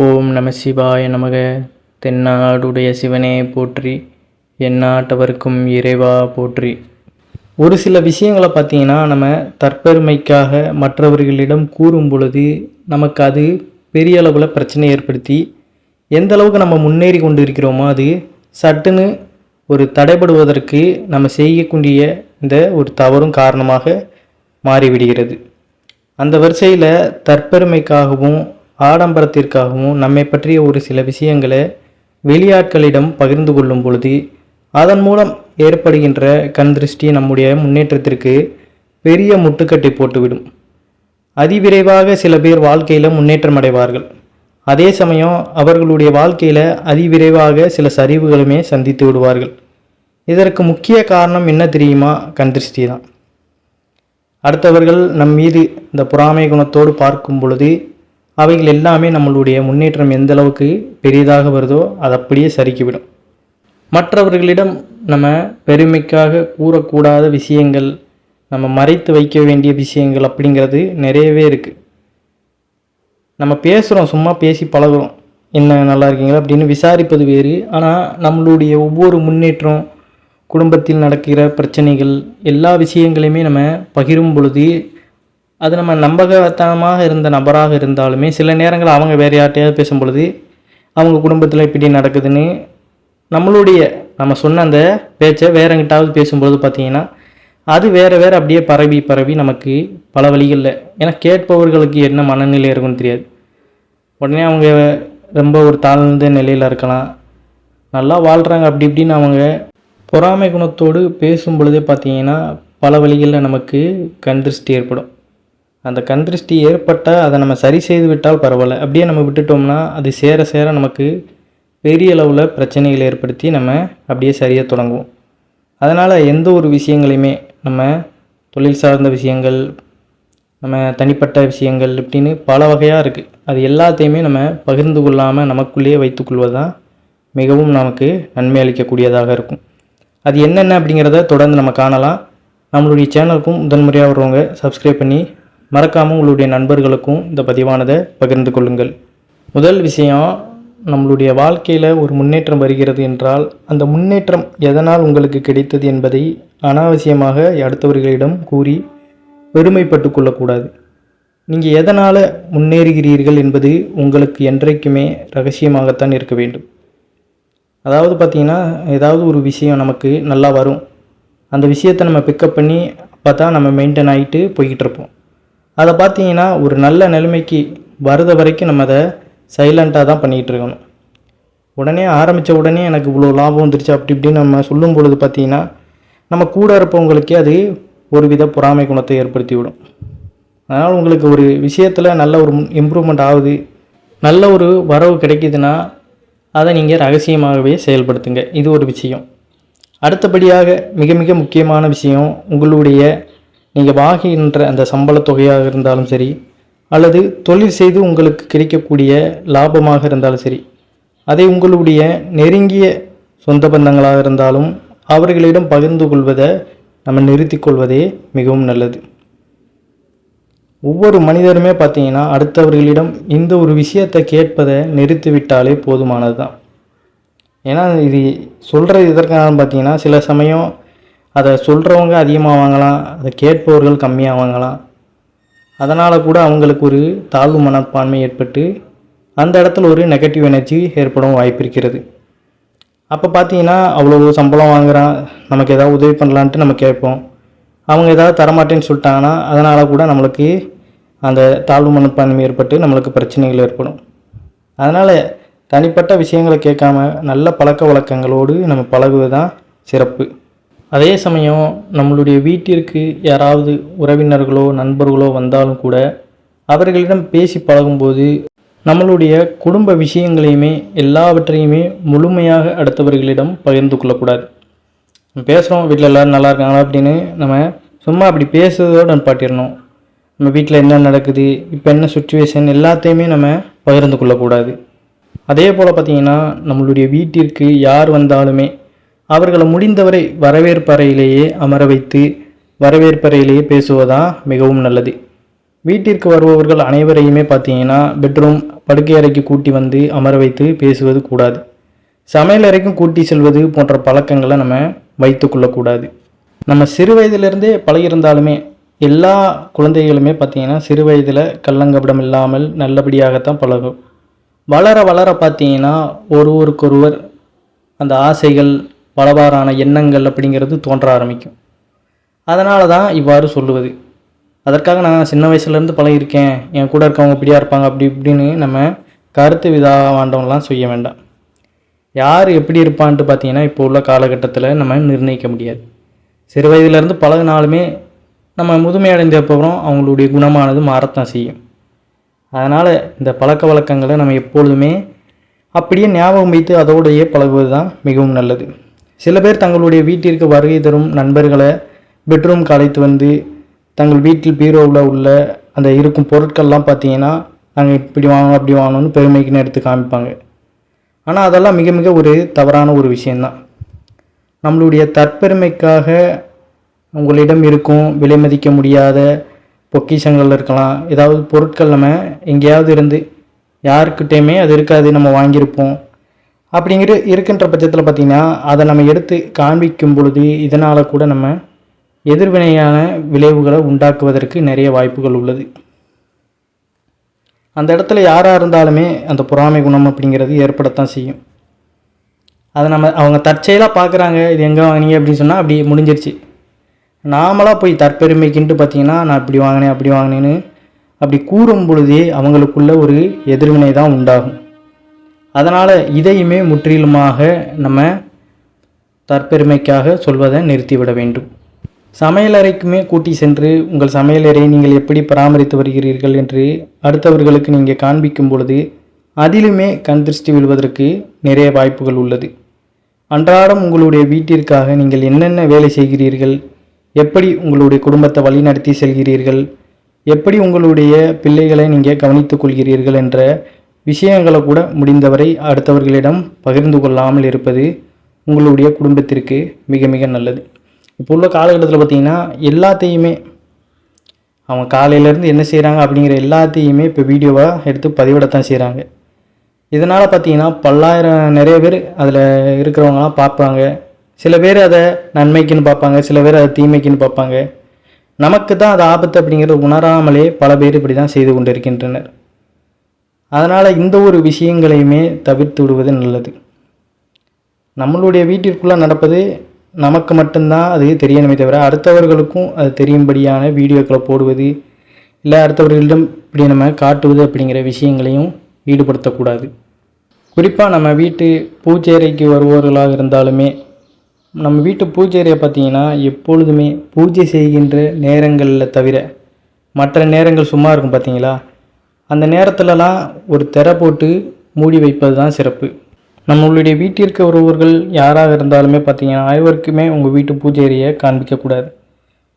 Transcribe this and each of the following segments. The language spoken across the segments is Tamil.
ஓம் நம சிவாய நமக. தென்னாடுடைய சிவனே போற்றி, எந்நாட்டவர்க்கும் இறைவா போற்றி. ஒரு சில விஷயங்களை பார்த்தீங்கன்னா நம்ம தற்பெருமைக்காக மற்றவர்களிடம் கூறும் பொழுது நமக்கு அது பெரிய அளவில் பிரச்சனை ஏற்படுத்தி எந்த அளவுக்கு நம்ம முன்னேறி கொண்டு இருக்கிறோமோ அது சட்டுன்னு ஒரு தடைபடுவதற்கு நம்ம செய்யக்கூடிய இந்த ஒரு தவறும் காரணமாக மாறிவிடுகிறது. அந்த வரிசையில் தற்பெருமைக்காகவும் ஆடம்பரத்திற்காகவும் நம்மை பற்றிய ஒரு சில விஷயங்களை வெளியாட்களிடம் பகிர்ந்து கொள்ளும் பொழுது அதன் மூலம் ஏற்படுகின்ற கண் திருஷ்டி நம்முடைய முன்னேற்றத்திற்கு பெரிய முட்டுக்கட்டை போட்டுவிடும். அதிவிரைவாக சில பேர் வாழ்க்கையில் முன்னேற்றம் அடைவார்கள். அதே சமயம் அவர்களுடைய வாழ்க்கையில் அதிவிரைவாக சில சரிவுகளுமே சந்தித்து விடுவார்கள். இதற்கு முக்கிய காரணம் என்ன தெரியுமா? கண் திருஷ்டி தான். அடுத்தவர்கள் நம் மீது இந்த பொறாமை குணத்தோடு பார்க்கும் பொழுது அவைகள் எல்லாமே நம்மளுடைய முன்னேற்றம் எந்த அளவுக்கு பெரிதாக வருதோ அது அப்படியே சறுக்கிவிடும். மற்றவர்களிடம் நம்ம பெருமைக்காக கூறக்கூடாத விஷயங்கள், நம்ம மறைத்து வைக்க வேண்டிய விஷயங்கள் அப்படிங்கிறது நிறையவே இருக்குது. நம்ம பேசுகிறோம், சும்மா பேசி பழகுறோம், என்ன நல்லா இருக்கீங்களா அப்படின்னு விசாரிப்பது வேறு. ஆனால் நம்மளுடைய ஒவ்வொரு முன்னேற்றம், குடும்பத்தில் நடக்கிற பிரச்சனைகள், எல்லா விஷயங்களையுமே நம்ம பகிரும் பொழுது அது நம்ம நம்பகத்தனமாக இருந்த நபராக இருந்தாலுமே சில நேரங்கள் அவங்க வேறு யார்ட்டையாவது பேசும் பொழுது அவங்க குடும்பத்தில் இப்படி நடக்குதுன்னு நம்ம சொன்ன அந்த பேச்சை வேறங்கிட்டாவது பேசும்பொழுது பார்த்திங்கன்னா அது வேறு அப்படியே பரவி நமக்கு பல வழிகளில், ஏன்னா கேட்பவர்களுக்கு என்ன மனநிலை இருக்குன்னு தெரியாது. உடனே அவங்க ரொம்ப ஒரு தாழ்ந்த நிலையில் இருக்கலாம், நல்லா வாழ்கிறாங்க அப்படி இப்படின்னு அவங்க பொறாமை குணத்தோடு பேசும் பொழுதே பார்த்திங்கன்னா பல வழிகளில் நமக்கு கண் திருஷ்டி ஏற்படும். அந்த கண் திருஷ்டி ஏற்பட்டால் அதை நம்ம சரி செய்து விட்டால் பரவாயில்ல, அப்படியே நம்ம விட்டுட்டோம்னா அது சேர சேர நமக்கு பெரிய அளவில் பிரச்சனைகளை ஏற்படுத்தி நம்ம அப்படியே சரியாக தொடங்குவோம். அதனால் எந்த ஒரு விஷயங்களையுமே நம்ம தொழில் சார்ந்த விஷயங்கள், நம்ம தனிப்பட்ட விஷயங்கள் இப்படின்னு பல வகையாக இருக்குது. அது எல்லாத்தையுமே நம்ம பகிர்ந்து கொள்ளாமல் நமக்குள்ளேயே வைத்துக்கொள்வது தான் மிகவும் நமக்கு நன்மை அளிக்கக்கூடியதாக இருக்கும். அது என்னென்ன அப்படிங்கிறத தொடர்ந்து நம்ம காணலாம். நம்மளுடைய சேனலுக்கும் முதன்முறையாக வருவங்க சப்ஸ்கிரைப் பண்ணி மறக்காமல் உங்களுடைய நண்பர்களுக்கும் இந்த பதிவானதை பகிர்ந்து கொள்ளுங்கள். முதல் விஷயம், நம்மளுடைய வாழ்க்கையில் ஒரு முன்னேற்றம் வருகிறது என்றால் அந்த முன்னேற்றம் எதனால் உங்களுக்கு கிடைத்தது என்பதை அனாவசியமாக அடுத்தவர்களிடம் கூறி பெருமைப்பட்டு கொள்ளக்கூடாது. நீங்கள் எதனால் முன்னேறுகிறீர்கள் என்பது உங்களுக்கு என்றைக்குமே ரகசியமாகத்தான் இருக்க வேண்டும். அதாவது பார்த்திங்கன்னா ஏதாவது ஒரு விஷயம் நமக்கு நல்லா வரும், அந்த விஷயத்தை நம்ம பிக்கப் பண்ணி அப்போ தான் நம்ம மெயின்டைன் ஆகிட்டு போய்கிட்டு இருப்போம். அதை பார்த்தீங்கன்னா ஒரு நல்ல நிலைமைக்கு வரத வரைக்கும் நம்ம அதை சைலண்ட்டாக தான் பண்ணிகிட்டு இருக்கணும். உடனே ஆரம்பித்த உடனே எனக்கு இவ்வளோ லாபம் வந்துருச்சு அப்படி இப்படின்னு நம்ம சொல்லும் பொழுது பார்த்திங்கன்னா நம்ம கூட இருப்பவங்களுக்கே அது ஒரு வித பொறாமை குணத்தை ஏற்படுத்தி விடும். அதனால் உங்களுக்கு ஒரு விஷயத்தில் நல்ல ஒரு இம்ப்ரூவ்மெண்ட் ஆகுது, நல்ல ஒரு வரவு கிடைக்குதுன்னா அதை நீங்கள் ரகசியமாகவே செயல்படுத்துங்க. இது ஒரு விஷயம். அடுத்தபடியாக மிக மிக முக்கியமான விஷயம், உங்களுடைய நீங்கள் வாங்குகின்ற அந்த சம்பள தொகையாக இருந்தாலும் சரி, அல்லது தொழில் செய்து உங்களுக்கு கிடைக்கக்கூடிய லாபமாக இருந்தாலும் சரி, அதை உங்களுடைய நெருங்கிய சொந்த பந்தங்களாக இருந்தாலும் அவர்களிடம் பகிர்ந்து கொள்வதை நம்ம நிறுத்தி கொள்வதே மிகவும் நல்லது. ஒவ்வொரு மனிதருமே பார்த்திங்கன்னா அடுத்தவர்களிடம் இந்த ஒரு விஷயத்தை கேட்பதை நிறுத்திவிட்டாலே போதுமானது தான். ஏன்னா இது சொல்கிறது இதற்காக பார்த்திங்கன்னா சில சமயம் அதை சொல்கிறவங்க அதிகமாக வாங்கலாம், அதை கேட்பவர்கள் கம்மியாக வாங்கலாம். அதனால் கூட அவங்களுக்கு ஒரு தாழ்வு மனப்பான்மை ஏற்பட்டு அந்த இடத்துல ஒரு நெகட்டிவ் எனர்ஜி ஏற்படும் வாய்ப்பு இருக்கிறது. அப்போ பார்த்தீங்கன்னா அவ்வளோ சம்பளம் வாங்குகிறான், நமக்கு ஏதாவது உதவி பண்ணலான்ட்டு நம்ம கேட்போம். அவங்க ஏதாவது தரமாட்டேன்னு சொல்லிட்டாங்கன்னா அதனால் கூட நம்மளுக்கு அந்த தாழ்வு மனப்பான்மை ஏற்பட்டு நம்மளுக்கு பிரச்சனைகள் ஏற்படும். அதனால் தனிப்பட்ட விஷயங்களை கேட்காம நல்ல பழக்க வழக்கங்களோடு நம்ம பழகுவது தான் சிறப்பு. அதே சமயம் நம்மளுடைய வீட்டிற்கு யாராவது உறவினர்களோ நண்பர்களோ வந்தாலும் கூட அவர்களிடம் பேசி பழகும்போது நம்மளுடைய குடும்ப விஷயங்களையுமே எல்லாவற்றையுமே முழுமையாக அடுத்தவர்களிடம் பகிர்ந்து கொள்ளக்கூடாது. பேசுகிறோம், வீட்டில் எல்லோரும் நல்லா இருக்காங்களா அப்படின்னு நம்ம சும்மா அப்படி பேசுறதோடு நிப்பாட்டிடணும். நம்ம வீட்டில் என்ன நடக்குது, இப்போ என்ன சுச்சுவேஷன் எல்லாத்தையுமே நம்ம பகிர்ந்து கொள்ளக்கூடாது. அதே போல் பார்த்திங்கன்னா நம்மளுடைய வீட்டிற்கு யார் வந்தாலுமே அவர்களை முடிந்தவரை வரவேற்பறையிலேயே அமர வைத்து வரவேற்பறையிலேயே பேசுவதான் மிகவும் நல்லது. வீட்டிற்கு வருபவர்கள் அனைவரையுமே பார்த்தீங்கன்னா பெட்ரூம் படுக்கை அறைக்கு கூட்டி வந்து அமர வைத்து பேசுவது கூடாது. சமையல் அறைக்கும் கூட்டி செல்வது போன்ற பழக்கங்களை நம்ம வைத்து கொள்ளக்கூடாது. நம்ம சிறு வயதிலிருந்தே பழகியிருந்தாலுமே எல்லா குழந்தைகளுமே பார்த்திங்கன்னா சிறு வயதில் கள்ளங்கபடம் இல்லாமல் நல்லபடியாகத்தான் பழகும். வளர வளர பார்த்திங்கன்னா ஒருவருக்கொருவர் அந்த ஆசைகள், பலவாறான எண்ணங்கள் அப்படிங்கிறது தோன்ற ஆரம்பிக்கும். அதனால தான் இவ்வாறு சொல்லுவது. அதற்காக நான் சின்ன வயசுலேருந்து பழகியிருக்கேன், என் கூட இருக்கவங்க இப்படியா இருப்பாங்க அப்படி இப்படின்னு நம்ம கருத்து விதாவாண்டவங்களாம் செய்ய வேண்டாம். யார் எப்படி இருப்பான்ட்டு பார்த்தீங்கன்னா இப்போ உள்ள காலகட்டத்தில் நம்ம நிர்ணயிக்க முடியாது. சிறு வயதிலேருந்து பழகினாலுமே நம்ம முதுமை அடைந்தப்பறம் அவங்களுடைய குணமானது மாறத்தான் செய்யும். அதனால் இந்த பழக்க வழக்கங்களை நம்ம எப்பொழுதுமே அப்படியே ஞாபகம் வைத்து அதோடையே பழகுவது தான் மிகவும் நல்லது. சில பேர் தங்களுடைய வீட்டிற்கு வருகை தரும் நண்பர்களை பெட்ரூம்க்கு அழைத்து வந்து தங்கள் வீட்டில் பீரோவில் உள்ள அந்த இருக்கும் பொருட்கள்லாம் பார்த்தீங்கன்னா நாங்கள் இப்படி வாங்கணும் அப்படி வாங்கணும்னு பெருமைக்குன்னு எடுத்து காமிப்பாங்க. ஆனால் அதெல்லாம் மிக மிக ஒரு தவறான ஒரு விஷயந்தான். நம்மளுடைய தற்பெருமைக்காக உங்களிடம் இருக்கும் விலை மதிக்க முடியாத பொக்கிஷங்கள் இருக்கலாம், ஏதாவது பொருட்கள் நம்ம எங்கேயாவது இருந்து யாருக்கிட்டேயுமே அது இருக்காது, நம்ம வாங்கியிருப்போம் இருக்கின்ற பட்சத்தில் பார்த்திங்கன்னா அதை நம்ம எடுத்து காண்பிக்கும் பொழுது இதனால் கூட நம்ம எதிர்வினையான விளைவுகளை உண்டாக்குவதற்கு நிறைய வாய்ப்புகள் உள்ளது. அந்த இடத்துல யாராக இருந்தாலுமே அந்த பொறாமை குணம் அப்படிங்கிறது ஏற்படத்தான் செய்யும். அதை அவங்க தற்செயலாக பார்க்குறாங்க, இது எங்கே வாங்கினீங்க அப்படின்னு சொன்னால் அப்படி முடிஞ்சிருச்சு. நாமளாக போய் தற்பெருமைக்குன்ட்டு பார்த்திங்கன்னா நான் இப்படி வாங்கினேன் அப்படி வாங்கினேன்னு அப்படி கூறும் பொழுதே அவங்களுக்குள்ள ஒரு எதிர்வினை தான் உண்டாகும். அதனால் இதையுமே முற்றிலுமாக நம்ம தற்பெருமைக்காக சொல்வதை நிறுத்திவிட வேண்டும். சமையலறைக்குமே கூட்டி சென்று உங்கள் சமையலறை நீங்கள் எப்படி பராமரித்து வருகிறீர்கள் என்று அடுத்தவர்களுக்கு நீங்கள் காண்பிக்கும் பொழுது அதிலுமே கண் திருஷ்டி விழுவதற்கு நிறைய வாய்ப்புகள் உள்ளது. அன்றாடம் உங்களுடைய வீட்டிற்காக நீங்கள் என்னென்ன வேலை செய்கிறீர்கள், எப்படி உங்களுடைய குடும்பத்தை வழிநடத்தி செல்கிறீர்கள், எப்படி உங்களுடைய பிள்ளைகளை நீங்கள் கவனித்துக் கொள்கிறீர்கள் என்ற விஷயங்களை கூட முடிந்தவரை அடுத்தவர்களிடம் பகிர்ந்து கொள்ளாமல் இருப்பது உங்களுடைய குடும்பத்திற்கு மிக மிக நல்லது. இப்போ உள்ள காலகட்டத்தில் பார்த்திங்கன்னா எல்லாத்தையுமே அவங்க காலையிலேருந்து என்ன செய்கிறாங்க அப்படிங்கிற எல்லாத்தையுமே இப்போ வீடியோவாக எடுத்து பதிவிடத்தான் செய்கிறாங்க. இதனால் பார்த்திங்கன்னா நிறைய பேர் அதில் இருக்கிறவங்களாம் பார்ப்பாங்க. சில பேர் அதை நன்மைக்குன்னு பார்ப்பாங்க, சில பேர் அதை தீமைக்குன்னு பார்ப்பாங்க. நமக்கு தான் அது ஆபத்து அப்படிங்கிறத உணராமலே பல பேர் இப்படி தான் செய்து கொண்டு இருக்கின்றனர். அதனால் இந்த ஒரு விஷயங்களையுமே தவிர்த்து விடுவது நல்லது. நம்மளுடைய வீட்டிற்குள்ளே நடப்பது நமக்கு மட்டும்தான் அது தெரியணுமே தவிர அடுத்தவர்களுக்கும் அது தெரியும்படியான வீடியோக்களை போடுவது இல்லை அடுத்தவர்களிடம் இப்படி நம்ம காட்டுவது அப்படிங்கிற விஷயங்களையும் ஈடுபடுத்தக்கூடாது. குறிப்பாக நம்ம வீட்டு பூஜையறைக்கு வருபவர்களாக இருந்தாலுமே நம்ம வீட்டு பூஜையறையை பார்த்திங்கன்னா எப்பொழுதுமே பூஜை செய்கின்ற நேரங்களில் தவிர மற்ற நேரங்கள் சும்மா இருக்கும் பார்த்திங்களா, அந்த நேரத்துலலாம் ஒரு திரை போட்டு மூடி வைப்பது தான் சிறப்பு. நம்மளுடைய வீட்டிற்கு வருபவர்கள் யாராக இருந்தாலுமே பார்த்திங்கன்னா அனைவருக்குமே உங்கள் வீட்டு பூஜை அறையை காண்பிக்கக்கூடாது.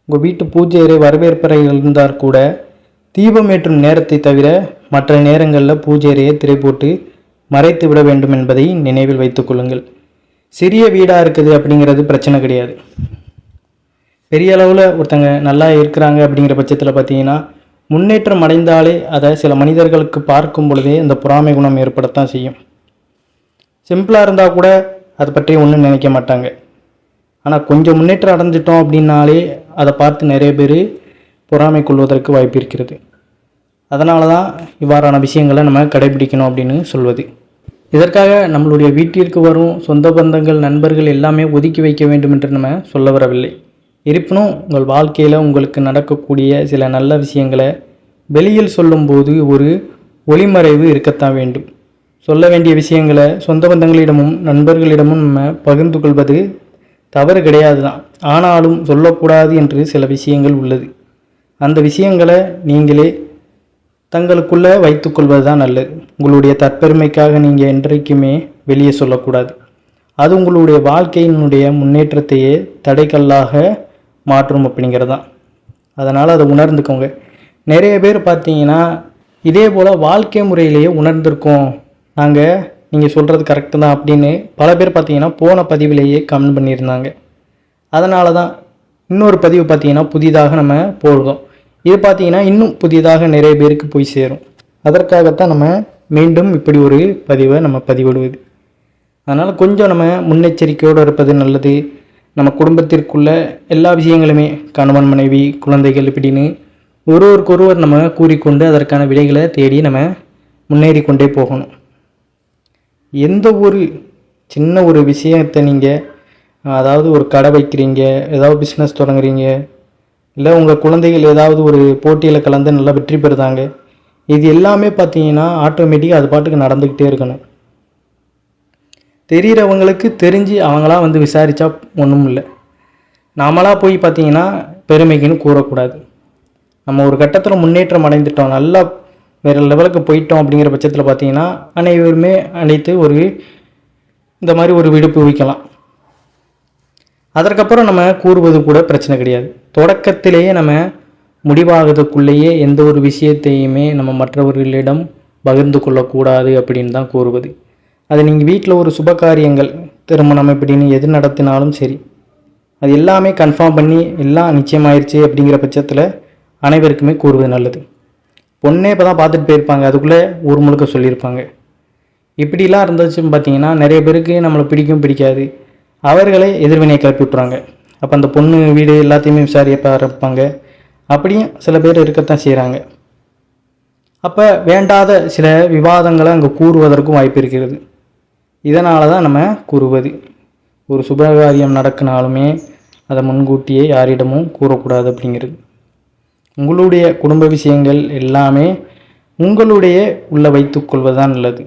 உங்கள் வீட்டு பூஜை அறை வரவேற்பறை இருந்தால் கூட தீபம் ஏற்றும் நேரத்தை தவிர மற்ற நேரங்களில் பூஜை அறையை திரை போட்டு மறைத்து விட வேண்டும் என்பதை நினைவில் வைத்துக் கொள்ளுங்கள். சிறிய வீடாக இருக்குது அப்படிங்கிறது பிரச்சனை கிடையாது. பெரிய அளவில் ஒருத்தங்க நல்லா இருக்கிறாங்க அப்படிங்கிற பட்சத்தில் பார்த்திங்கன்னா முன்னேற்றம் அடைந்தாலே அதை சில மனிதர்களுக்கு பார்க்கும் பொழுதே அந்த பொறாமை குணம் ஏற்படத்தான் செய்யும். சிம்பிளாக இருந்தால் கூட அதை பற்றி ஒன்றும் நினைக்க மாட்டாங்க. ஆனால் கொஞ்சம் முன்னேற்றம் அடைஞ்சிட்டோம் அப்படின்னாலே அதை பார்த்து நிறைய பேர் பொறாமை கொள்வதற்கு வாய்ப்பு இருக்கிறது. அதனால தான் இவ்வாறான விஷயங்களை நம்ம கடைபிடிக்கணும் அப்படின்னு சொல்வது. இதற்காக நம்மளுடைய வீட்டிற்கு வரும் சொந்த பந்தங்கள், நண்பர்கள் எல்லாமே ஒதுக்கி வைக்க வேண்டும் என்று நம்ம சொல்ல வரவில்லை. இருப்பினும் உங்கள் வாழ்க்கையில் உங்களுக்கு நடக்கக்கூடிய சில நல்ல விஷயங்களை வெளியில் சொல்லும்போது ஒரு ஒளிமறைவு இருக்கத்தான் வேண்டும். சொல்ல வேண்டிய விஷயங்களை சொந்த பந்தங்களிடமும் நண்பர்களிடமும் நம்ம பகிர்ந்து கொள்வது தவறு கிடையாது தான். ஆனாலும் சொல்லக்கூடாது என்று சில விஷயங்கள் உள்ளது. அந்த விஷயங்களை நீங்களே தங்களுக்குள்ளே வைத்துக்கொள்வது தான் நல்லது. உங்களுடைய தற்பெருமைக்காக நீங்கள் என்றைக்குமே வெளியே சொல்லக்கூடாது. அது உங்களுடைய வாழ்க்கையினுடைய முன்னேற்றத்தையே தடைக்கல்லாக மாற்றும் அப்படிங்கிறதான். அதனால் அதை உணர்ந்துக்கோங்க. நிறைய பேர் பார்த்தீங்கன்னா இதே போல் வாழ்க்கை முறையிலேயே உணர்ந்திருக்கோம், நாங்கள் நீங்கள் சொல்கிறது கரெக்டு தான் அப்படின்னு பல பேர் பார்த்தீங்கன்னா போன பதிவிலேயே கமெண்ட் பண்ணியிருந்தாங்க. அதனால தான் இன்னொரு பதிவு பார்த்தீங்கன்னா புதிதாக நம்ம போடுறோம். இது பார்த்தீங்கன்னா இன்னும் புதிதாக நிறைய பேருக்கு போய் சேரும். அதற்காகத்தான் நம்ம மீண்டும் இப்படி ஒரு பதிவை நம்ம பதிவிடுவது. அதனால் கொஞ்சம் நம்ம முன்னெச்சரிக்கையோடு இருப்பது நல்லது. நம்ம குடும்பத்திற்குள்ள எல்லா விஷயங்களுமே கணவன் மனைவி குழந்தைகள் இப்படின்னு ஒருவருக்கொருவர் நம்ம கூறிக்கொண்டு அதற்கான விடைகளை தேடி நம்ம முன்னேறி கொண்டே போகணும். எந்த ஒரு சின்ன ஒரு விஷயத்தை நீங்கள் அதாவது ஒரு கடை வைக்கிறீங்க, ஏதாவது பிஸ்னஸ் தொடங்குறீங்க, இல்லை உங்கள் குழந்தைகள் ஏதாவது ஒரு போட்டியில் கலந்து நல்லா வெற்றி பெறுதாங்க, இது எல்லாமே பார்த்தீங்கன்னா ஆட்டோமேட்டிக்காக அது பாட்டுக்கு நடந்துக்கிட்டே இருக்கணும். தெரிகிறவங்களுக்கு தெரிஞ்சு அவங்களாம் வந்து விசாரித்தா ஒன்றும் இல்லை. நாமளாக போய் பார்த்தீங்கன்னா பெருமைக்குன்னு கூறக்கூடாது. நம்ம ஒரு கட்டத்தில் முன்னேற்றம் அடைந்துட்டோம், நல்லா வேறு லெவலுக்கு போயிட்டோம் அப்படிங்கிற பட்சத்தில் பார்த்தீங்கன்னா அனைவருமே அனைத்து ஒரு இந்த மாதிரி ஒரு விடுப்பு வைக்கலாம். அதற்கப்புறம் நம்ம கூறுவது கூட பிரச்சனை கிடையாது. தொடக்கத்திலேயே நம்ம முடிவாகிறதுக்குள்ளேயே எந்த ஒரு விஷயத்தையுமே நம்ம மற்றவர்களிடம் பகிர்ந்து கொள்ளக்கூடாது அப்படின்னு தான் கூறுவது. அது நீங்கள் வீட்டில் ஒரு சுபகாரியங்கள் திருமணம் இப்படின்னு எது நடத்தினாலும் சரி, அது எல்லாமே கன்ஃபார்ம் பண்ணி எல்லாம் நிச்சயமாயிருச்சு அப்படிங்கிற பட்சத்தில் அனைவருக்குமே கூறுவது நல்லது. பொண்ணே இப்போ தான் பார்த்துட்டு போயிருப்பாங்க, அதுக்குள்ளே ஊர் முழுக்க சொல்லியிருப்பாங்க. இப்படிலாம் இருந்துச்சுன்னு பார்த்தீங்கன்னா நிறைய பேருக்கு நம்மளை பிடிக்காது, அவர்களை எதிர்வினையை கிளப்பி விட்ருவாங்க. அப்போ அந்த பொண்ணு வீடு எல்லாத்தையுமே விசாரிக்க ஆரம்பிப்பாங்க. அப்படியும் சில பேர் இருக்கத்தான் செய்கிறாங்க. அப்போ வேண்டாத சில விவாதங்களை அங்கே கூறுவதற்கும் வாய்ப்பு இருக்கிறது. இதனால தான் நம்ம கூறுவது, ஒரு சுபகாரியம் நடக்கினாலுமே அதை முன்கூட்டியே யாரிடமும் கூறக்கூடாது அப்படிங்கிறது. உங்களுடைய குடும்ப விஷயங்கள் எல்லாமே உங்களுடைய உள்ள வைத்துக்கொள்வது தான் நல்லது.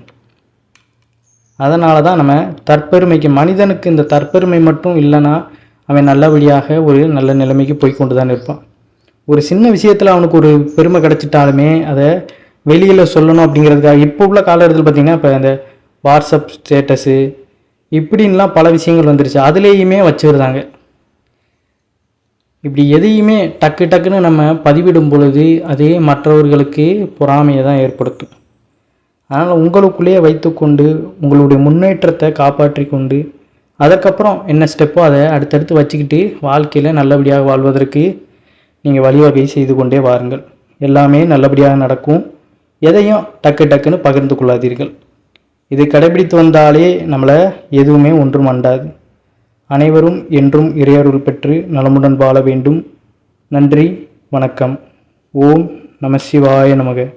அதனால தான் நம்ம தற்பெருமைக்கு, மனிதனுக்கு இந்த தற்பெருமை மட்டும் இல்லைன்னா அவன் நல்லபடியாக ஒரு நல்ல நிலைமைக்கு போய் கொண்டு தான் இருப்பான். ஒரு சின்ன விஷயத்தில் அவனுக்கு ஒரு பெருமை கிடச்சிட்டாலுமே அதை வெளியில் சொல்லணும் அப்படிங்கிறதுக்காக இப்போ உள்ள காலகட்டத்தில் பார்த்திங்கன்னா இப்போ இந்த வாட்ஸ்அப் ஸ்டேட்டஸு இப்படின்லாம் பல விஷயங்கள் வந்துருச்சு, அதுலேயுமே வச்சுருந்தாங்க. இப்படி எதையுமே டக்குன்னு நம்ம பதிவிடும் பொழுது அதே மற்றவர்களுக்கு பொறாமையை தான் ஏற்படுத்தும். அதனால் உங்களுக்குள்ளேயே வைத்துக்கொண்டு உங்களுடைய முன்னேற்றத்தை காப்பாற்றி கொண்டு அதுக்கப்புறம் என்ன ஸ்டெப்போ அதை அடுத்தடுத்து வச்சுக்கிட்டு வாழ்க்கையில் நல்லபடியாக வாழ்வதற்கு நீங்கள் வழிவகை செய்து கொண்டே வாருங்கள். எல்லாமே நல்லபடியாக நடக்கும். எதையும் டக்குன்னு பகிர்ந்து கொள்ளாதீர்கள். இது கடைபிடித்து வந்தாலே நம்மளை எதுவுமே ஒன்றும் அண்டாது. அனைவரும் என்றும் இறையருள் பெற்று நலமுடன் வாழ வேண்டும். நன்றி, வணக்கம். ஓம் நம சிவாய நமக.